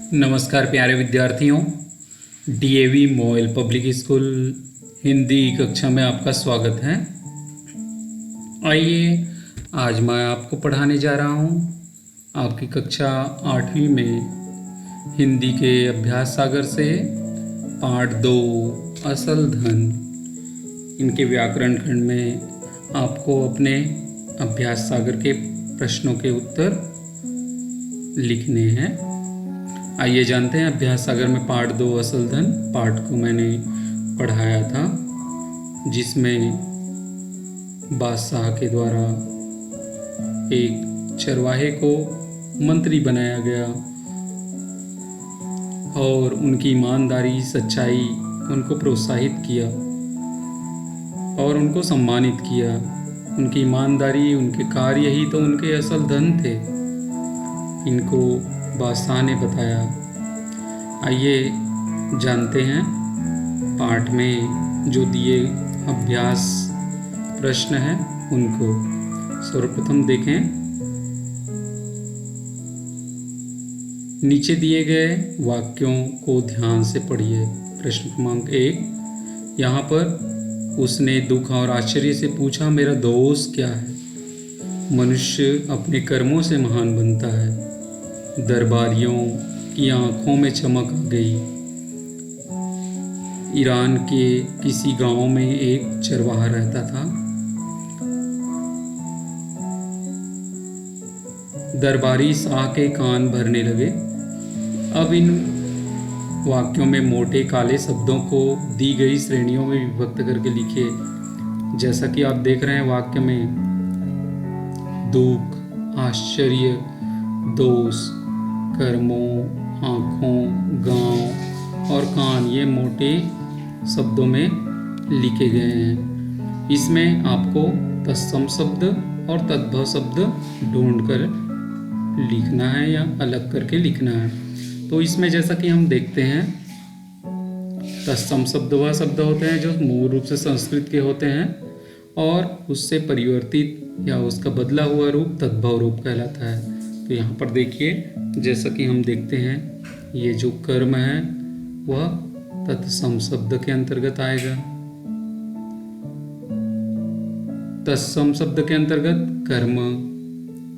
नमस्कार प्यारे विद्यार्थियों। डीएवी मोइल पब्लिक स्कूल हिंदी कक्षा में आपका स्वागत है। आइए आज मैं आपको पढ़ाने जा रहा हूँ आपकी कक्षा 8वीं में हिंदी के अभ्यास सागर से पाठ 2 असल धन। इनके व्याकरण खंड में आपको अपने अभ्यास सागर के प्रश्नों के उत्तर लिखने हैं। आइए जानते हैं अभ्यास सागर में पाठ 2 असल धन पाठ को मैंने पढ़ाया था, जिसमें बादशाह के द्वारा एक चरवाहे को मंत्री बनाया गया और उनकी ईमानदारी सच्चाई उनको प्रोत्साहित किया और उनको सम्मानित किया। उनकी ईमानदारी, उनके कार्य ही तो उनके असल धन थे। इनको बादशाह ने बताया। आइए जानते हैं पाठ में जो दिए अभ्यास प्रश्न हैं उनको। सर्वप्रथम देखें, नीचे दिए गए वाक्यों को ध्यान से पढ़िए। प्रश्न क्रमांक 1, यहाँ पर उसने दुख और आश्चर्य से पूछा, मेरा दोष क्या है? मनुष्य अपने कर्मों से महान बनता है। दरबारियों की आंखों में चमक आ गई। ईरान के किसी गांव में एक चरवाहा रहता था। दरबारी शाह के कान भरने लगे। अब इन वाक्यों में मोटे काले शब्दों को दी गई श्रेणियों में विभक्त करके लिखिए। जैसा कि आप देख रहे हैं वाक्य में दुख, आश्चर्य, दोष, कर्मों, आँखों, गांव और कान, ये मोटे शब्दों में लिखे गए हैं। इसमें आपको तत्सम शब्द और तद्भव शब्द ढूंढकर लिखना है या अलग करके लिखना है। तो इसमें जैसा कि हम देखते हैं, तत्सम शब्द वह शब्द होते हैं जो मूल रूप से संस्कृत के होते हैं और उससे परिवर्तित या उसका बदला हुआ रूप तद्भव रूप कहलाता है। तो यहाँ पर देखिए, जैसा कि हम देखते हैं, ये जो कर्म है वह तत्सम शब्द के अंतर्गत आएगा। तत्सम शब्द के अंतर्गत कर्म।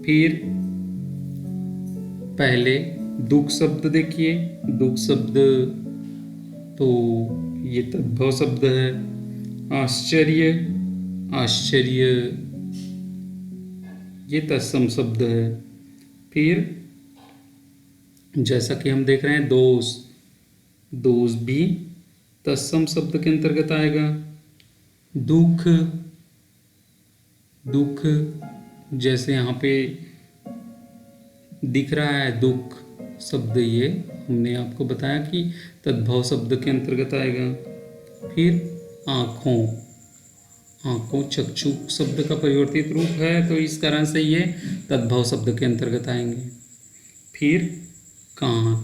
फिर पहले दुख शब्द देखिए। दुख शब्द तो ये तद्भव शब्द है। आश्चर्य, आश्चर्य ये तत्सम शब्द है। फिर जैसा कि हम देख रहे हैं दोष, दोष भी तत्सम शब्द के अंतर्गत आएगा। दुख, दुख जैसे यहाँ पे दिख रहा है दुख शब्द, ये हमने आपको बताया कि तद्भव शब्द के अंतर्गत आएगा। फिर आँखों, आँखों चक्षु शब्द का परिवर्तित रूप है, तो इस कारण से ये तद्भव शब्द के अंतर्गत आएंगे। फिर कान,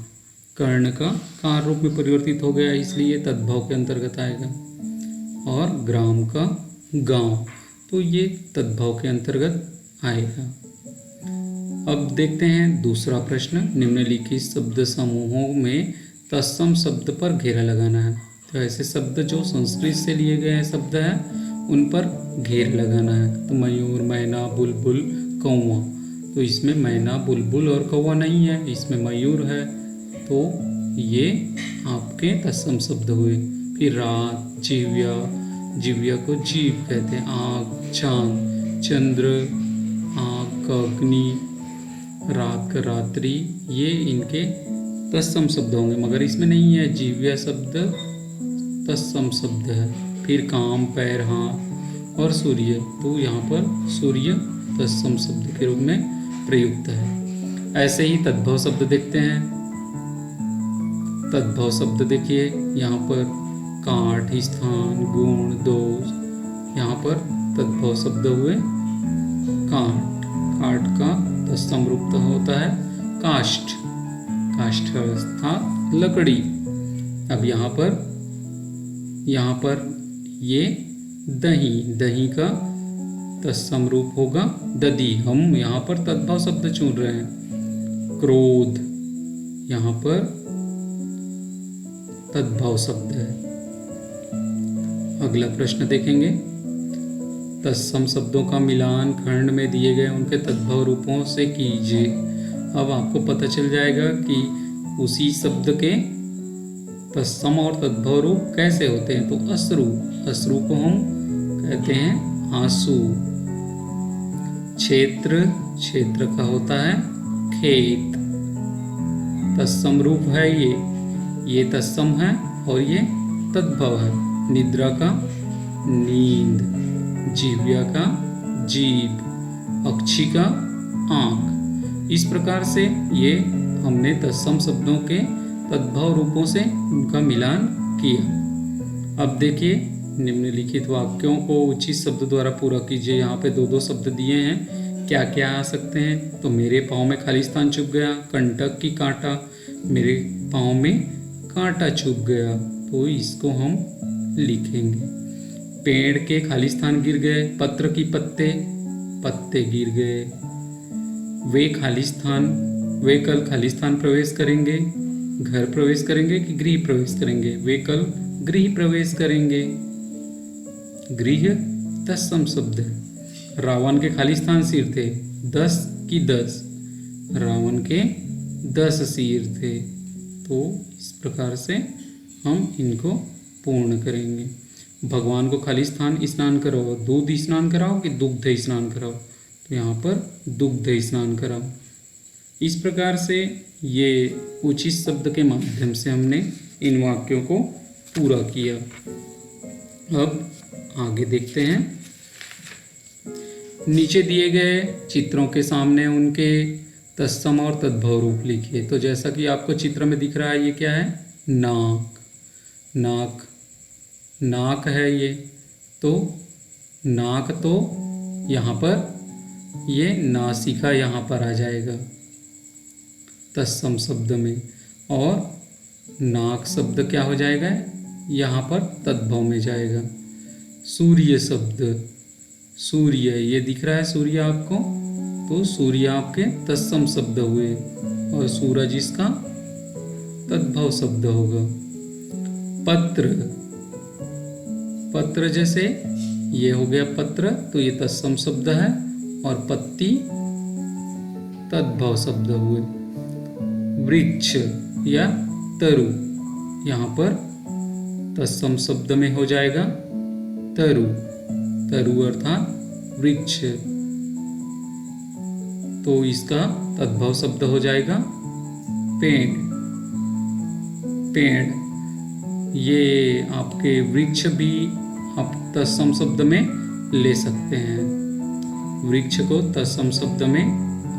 कर्ण का कान रूप में परिवर्तित हो गया, इसलिए तद्भव के अंतर्गत आएगा। और ग्राम का गांव, तो ये तद्भव के अंतर्गत आएगा। अब देखते हैं दूसरा प्रश्न। निम्नलिखित शब्द समूहों में तत्सम शब्द पर घेरा लगाना है। तो ऐसे शब्द जो संस्कृत से लिए गए शब्द हैं उन पर घेर लगाना है। तो मयूर, मैना, बुलबुल, कौवा, तो इसमें मैना, बुलबुल और कौवा नहीं है, इसमें मयूर है, तो ये आपके तत्सम शब्द हुए। फिर रात, जिव्या, जिव्या को जीव कहते हैं। आग, चांद, चंद्र, आग का अग्नि, रात का रात्रि, ये इनके तत्सम शब्द होंगे, मगर इसमें नहीं है। जिव्या शब्द तत्सम शब्द है। फिर काम, पैर, हाथ और सूर्य, तो यहाँ पर सूर्य तत्सम शब्द के रूप में प्रयुक्त है। ऐसे ही तद्भव शब्द देखते हैं। तद्भव शब्द देखिए, यहाँ पर काठ, स्थान, गुण, दोष, यहाँ पर तद्भव शब्द हुए काठ। काठ का तत्सम रूप होता है काष्ठ, काष्ठ अर्थात लकड़ी। अब यहाँ पर ये दही, दही का तत्सम रूप होगा दधी। हम यहाँ पर तद्भव शब्द चुन रहे हैं। क्रोध, यहाँ पर तद्भव शब्द है। अगला प्रश्न देखेंगे। तत्सम शब्दों का मिलान खंड में दिए गए उनके तद्भव रूपों से कीजिए। अब आपको पता चल जाएगा कि उसी शब्द के तत्सम और तद्भव रूप कैसे होते हैं। तो अश्रु, अश्रु को हम कहते हैं आंसू। क्षेत्र, क्षेत्र का होता है खेत। तत्सम रूप है ये तत्सम है और ये तद्भव है। निद्रा का नींद, जीव्या का जीभ, अक्षी का आंख। इस प्रकार से ये हमने तत्सम शब्दों के तद्भव रूपों से उनका मिलान किया। अब देखिए, निम्नलिखित वाक्यों को उचित शब्द द्वारा पूरा कीजिए। यहाँ पे 2-2 शब्द दिए हैं, क्या क्या आ सकते हैं। तो मेरे पाँव में खाली स्थान चुभ गया, कंटक की कांटा, मेरे पाँव में कांटा चुभ गया, तो इसको हम लिखेंगे। पेड़ के खाली स्थान गिर गए, पत्र की पत्ते, पत्ते गिर गए। वे कल खाली स्थान प्रवेश करेंगे, घर प्रवेश करेंगे कि गृह प्रवेश करेंगे। वे कल गृह प्रवेश करेंगे। गृह तत्सम शब्द है। रावण के खाली स्थान सिर थे, 10 की 10, रावण के 10 सिर थे। तो इस प्रकार से हम इनको पूर्ण करेंगे। भगवान को खाली स्थान स्नान कराओ, दूध स्नान कराओ कि दुग्ध स्नान कराओ। तो यहाँ पर दुग्ध स्नान कराओ। इस प्रकार से ये उचित शब्द के माध्यम से हमने इन वाक्यों को पूरा किया। अब आगे देखते हैं। नीचे दिए गए चित्रों के सामने उनके तत्सम और तद्भव रूप लिखिए। तो जैसा कि आपको चित्र में दिख रहा है, ये क्या है? नाक, नाक, नाक है ये। तो नाक तो यहाँ पर ये नासिका यहाँ पर आ जाएगा तत्सम शब्द में, और नाक शब्द क्या हो जाएगा? यहाँ पर तद्भव में जाएगा। सूर्य शब्द, सूर्य, ये दिख रहा है सूर्य आपको, तो सूर्य आपके तत्सम शब्द हुए और सूरज इसका तद्भव शब्द होगा। पत्र, पत्र जैसे ये हो गया पत्र, तो ये तत्सम शब्द है और पत्ती तद्भव शब्द हुए। वृक्ष या तरु, यहाँ पर तत्सम शब्द में हो जाएगा तरु, तरु अर्थात वृक्ष, तो इसका तद्भव शब्द हो जाएगा पेड़, पेड़। ये आपके वृक्ष भी आप तत्सम शब्द में ले सकते हैं। वृक्ष को तत्सम शब्द में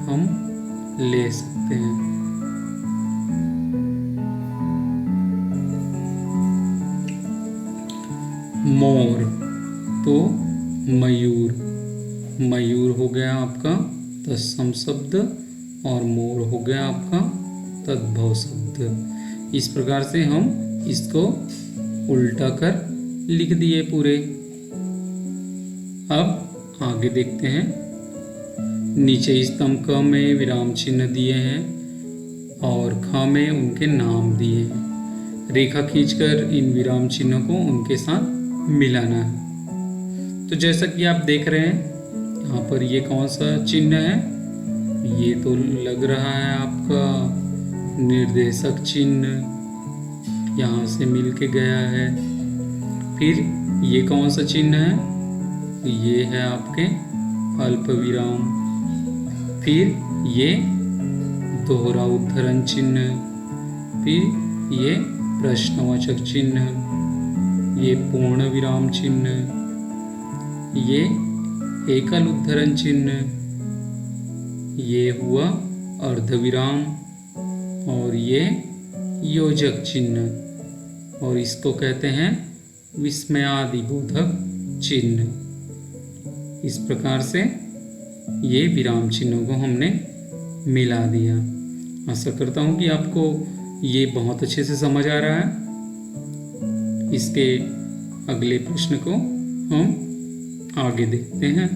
हम ले सकते हैं। मोर, तो मयूर, मयूर हो गया आपका तत्सम शब्द और मोर हो गया आपका तद्भव शब्द। इस प्रकार से हम इसको उल्टा कर लिख दिए पूरे। अब आगे देखते हैं। नीचे स्तंभ क में विराम चिन्ह दिए हैं और ख में उनके नाम दिए हैं। रेखा खींचकर इन विराम चिन्हों को उनके साथ मिलाना है। तो जैसा कि आप देख रहे हैं, यहाँ पर ये कौन सा चिन्ह है? ये तो लग रहा है आपका निर्देशक चिन्ह, यहाँ से मिल के गया है। फिर ये कौन सा चिन्ह है? ये है आपके अल्प विराम। फिर ये दोहरा उद्धरण चिन्ह, फिर ये प्रश्नवाचक चिन्ह, ये पूर्ण विराम चिन्ह, ये एकल उद्धरण चिन्ह, ये हुआ अर्धविराम और ये योजक चिन्ह, और इसको कहते हैं विस्मयादिबोधक चिन्ह। इस प्रकार से ये विराम चिन्हों को हमने मिला दिया। आशा करता हूँ कि आपको ये बहुत अच्छे से समझ आ रहा है। इसके अगले प्रश्न को हम आगे देखते हैं।